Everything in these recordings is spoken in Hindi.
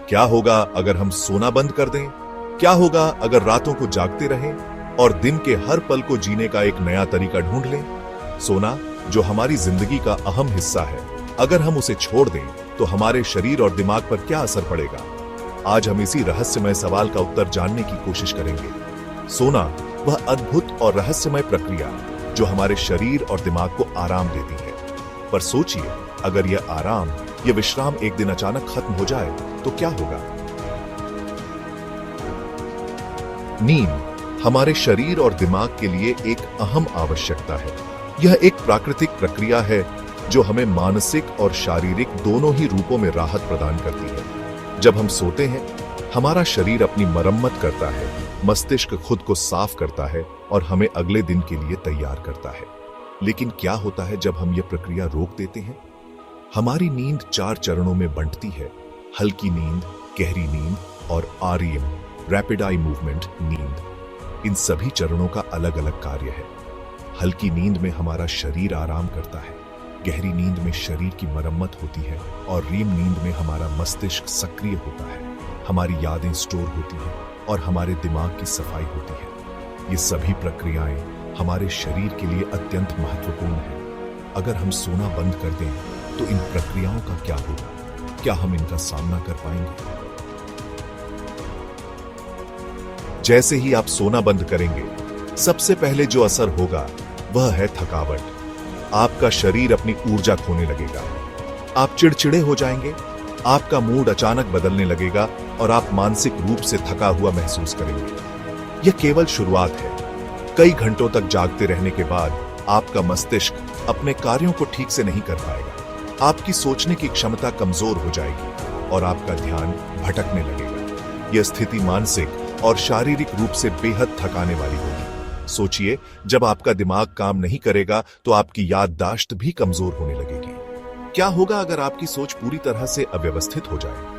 क्या होगा अगर हम सोना बंद कर दें? क्या होगा अगर रातों को जागते रहें और दिन के हर पल को जीने का एक नया तरीका ढूंढ लें? सोना, जो हमारी जिंदगी का अहम हिस्सा है, अगर हम उसे छोड़ दें तो हमारे शरीर और दिमाग पर क्या असर पड़ेगा? आज हम इसी रहस्यमय सवाल का उत्तर जानने की कोशिश करेंगे। सोना वह अद्भुत और रहस्यमय प्रक्रिया जो हमारे शरीर और दिमाग को आराम देती है। पर सोचिए, अगर यह आराम, यह विश्राम एक दिन अचानक खत्म हो जाए तो क्या होगा? नींद हमारे शरीर और दिमाग के लिए एक अहम आवश्यकता है। यह एक प्राकृतिक प्रक्रिया है जो हमें मानसिक और शारीरिक दोनों ही रूपों में राहत प्रदान करती है। जब हम सोते हैं, हमारा शरीर अपनी मरम्मत करता है, मस्तिष्क खुद को साफ करता है और हमें अगले दिन के लिए तैयार करता है। लेकिन क्या होता है जब हम यह प्रक्रिया रोक देते हैं? हमारी नींद 4 चरणों में बंटती है: हल्की नींद, गहरी नींद और REM, रैपिड आई मूवमेंट नींद। इन सभी चरणों का अलग अलग कार्य है। हल्की नींद में हमारा शरीर आराम करता है, गहरी नींद में शरीर की मरम्मत होती है और REM नींद में हमारा मस्तिष्क सक्रिय होता है, हमारी यादें स्टोर होती हैं और हमारे दिमाग की सफाई होती है। ये सभी प्रक्रियाएं हमारे शरीर के लिए अत्यंत महत्वपूर्ण हैं। अगर हम सोना बंद कर दें तो इन प्रक्रियाओं का क्या होगा? क्या हम इनका सामना कर पाएंगे? जैसे ही आप सोना बंद करेंगे, सबसे पहले जो असर होगा वह है थकावट। आपका शरीर अपनी ऊर्जा खोने लगेगा, आप चिड़चिड़े हो जाएंगे, आपका मूड अचानक बदलने लगेगा और आप मानसिक रूप से थका हुआ महसूस करेंगे। यह केवल शुरुआत है। कई घंटों तक जागते रहने के बाद आपका मस्तिष्क अपने कार्यों को ठीक से नहीं कर पाएगा। आपकी सोचने की क्षमता कमजोर हो जाएगी और आपका ध्यान भटकने लगेगा। यह स्थिति मानसिक और शारीरिक रूप से बेहद थकाने वाली होगी। सोचिए, जब आपका दिमाग काम नहीं करेगा तो आपकी याददाश्त भी कमजोर होने लगेगी। क्या होगा अगर आपकी सोच पूरी तरह से अव्यवस्थित हो जाए?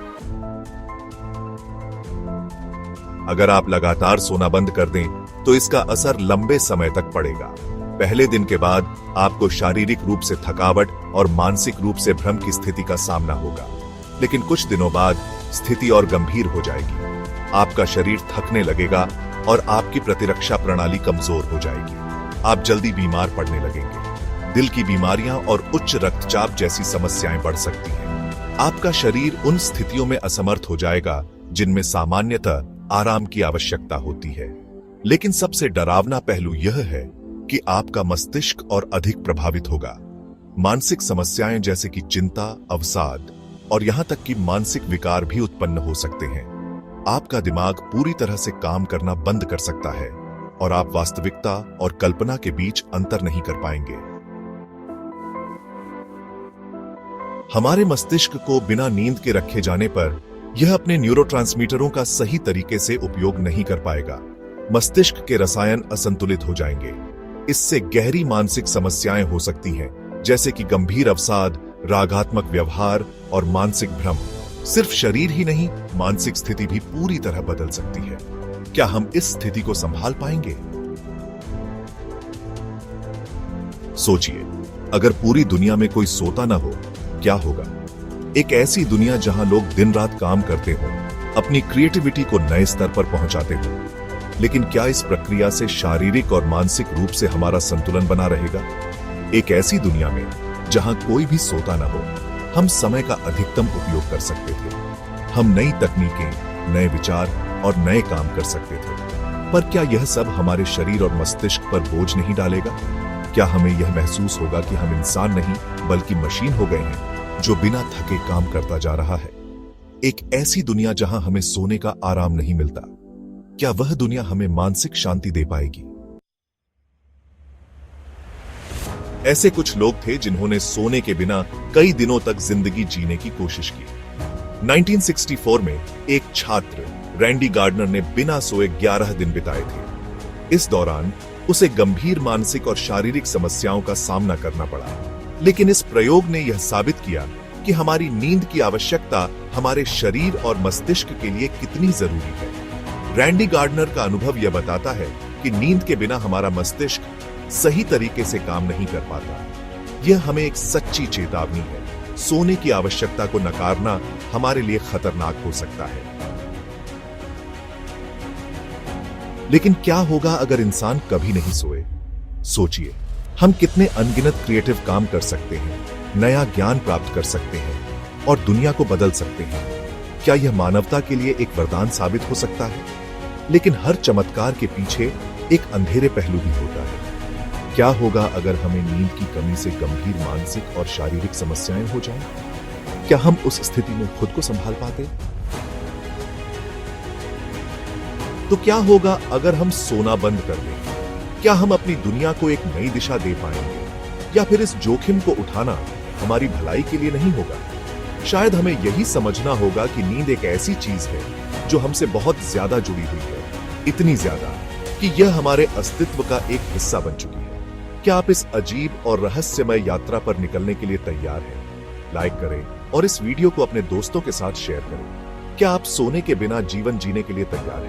अगर आप लगातार सोना बंद कर दें तो इसका असर लंबे समय तक पड़ेगा। पहले दिन के बाद आपको शारीरिक रूप से थकावट और मानसिक रूप से भ्रम की स्थिति का सामना होगा। लेकिन कुछ दिनों बाद स्थिति और गंभीर हो जाएगी। आपका शरीर थकने लगेगा और आपकी प्रतिरक्षा प्रणाली कमजोर हो जाएगी। आप जल्दी बीमार पड़ने लगेंगे। दिल की बीमारियां और उच्च रक्तचाप जैसी समस्याएं बढ़ सकती हैं। आपका शरीर उन स्थितियों में असमर्थ हो जाएगा जिनमें सामान्यतः आराम की आवश्यकता होती है। लेकिन सबसे डरावना पहलू यह है कि आपका मस्तिष्क और अधिक प्रभावित होगा। मानसिक समस्याएं जैसे कि चिंता, अवसाद और यहां तक कि मानसिक विकार भी उत्पन्न हो सकते हैं। आपका दिमाग पूरी तरह से काम करना बंद कर सकता है और आप वास्तविकता और कल्पना के बीच अंतर नहीं कर पाएंगे। हमारे मस्तिष्क को बिना नींद के रखे जाने पर यह अपने न्यूरोट्रांसमीटरों का सही तरीके से उपयोग नहीं कर पाएगा। मस्तिष्क के रसायन असंतुलित हो जाएंगे। इससे गहरी मानसिक समस्याएं हो सकती हैं, जैसे कि गंभीर अवसाद, रागात्मक व्यवहार और मानसिक भ्रम। सिर्फ शरीर ही नहीं, मानसिक स्थिति भी पूरी तरह बदल सकती है। क्या हम इस स्थिति को संभाल पाएंगे? सोचिए, अगर पूरी दुनिया में कोई सोता ना हो, क्या होगा? एक ऐसी दुनिया जहां लोग दिन रात काम करते हों, अपनी क्रिएटिविटी को नए स्तर पर पहुंचाते हों। लेकिन क्या इस प्रक्रिया से शारीरिक और मानसिक रूप से हमारा संतुलन बना रहेगा? एक ऐसी दुनिया में जहां कोई भी सोता ना हो, हम समय का अधिकतम उपयोग कर सकते थे। हम नई तकनीकें, नए विचार और नए काम कर सकते थे। पर क्या यह सब हमारे शरीर और मस्तिष्क पर बोझ नहीं डालेगा? क्या हमें यह महसूस होगा कि हम इंसान नहीं बल्कि मशीन हो गए हैं जो बिना थके काम करता जा रहा है? एक ऐसी दुनिया जहां हमें सोने का आराम नहीं मिलता, क्या वह दुनिया हमें मानसिक शांति दे पाएगी? ऐसे कुछ लोग थे जिन्होंने सोने के बिना कई दिनों तक जिंदगी जीने की कोशिश की। 1964 में एक छात्र रैंडी गार्डनर ने बिना सोए 11 दिन बिताए थे। इस दौरान उसे गंभीर मानसिक और शारीरिक समस्याओं का सामना करना पड़ा। लेकिन इस प्रयोग ने यह साबित किया कि हमारी नींद की आवश्यकता हमारे शरीर और मस्तिष्क के लिए कितनी जरूरी है। रैंडी गार्डनर का अनुभव यह बताता है कि नींद के बिना हमारा मस्तिष्क सही तरीके से काम नहीं कर पाता। यह हमें एक सच्ची चेतावनी है। सोने की आवश्यकता को नकारना हमारे लिए खतरनाक हो सकता है। लेकिन क्या होगा अगर इंसान कभी नहीं सोए? सोचिए, हम कितने अनगिनत क्रिएटिव काम कर सकते हैं, नया ज्ञान प्राप्त कर सकते हैं और दुनिया को बदल सकते हैं। क्या यह मानवता के लिए एक वरदान साबित हो सकता है? लेकिन हर चमत्कार के पीछे एक अंधेरे पहलू भी होता है। क्या होगा अगर हमें नींद की कमी से गंभीर मानसिक और शारीरिक समस्याएं हो जाएं? क्या हम उस स्थिति में खुद को संभाल पाते? तो क्या होगा अगर हम सोना बंद कर दें? क्या हम अपनी दुनिया को एक नई दिशा दे पाएंगे? या फिर इस जोखिम को उठाना हमारी भलाई के लिए नहीं होगा? शायद हमें यही समझना होगा कि नींद एक ऐसी चीज है जो हमसे बहुत ज्यादा जुड़ी हुई है, इतनी ज्यादा कि यह हमारे अस्तित्व का एक हिस्सा बन चुकी है। क्या आप इस अजीब और रहस्यमय यात्रा पर निकलने के लिए तैयार हैं? लाइक करें और इस वीडियो को अपने दोस्तों के साथ शेयर करें। क्या आप सोने के बिना जीवन जीने के लिए तैयार हैं?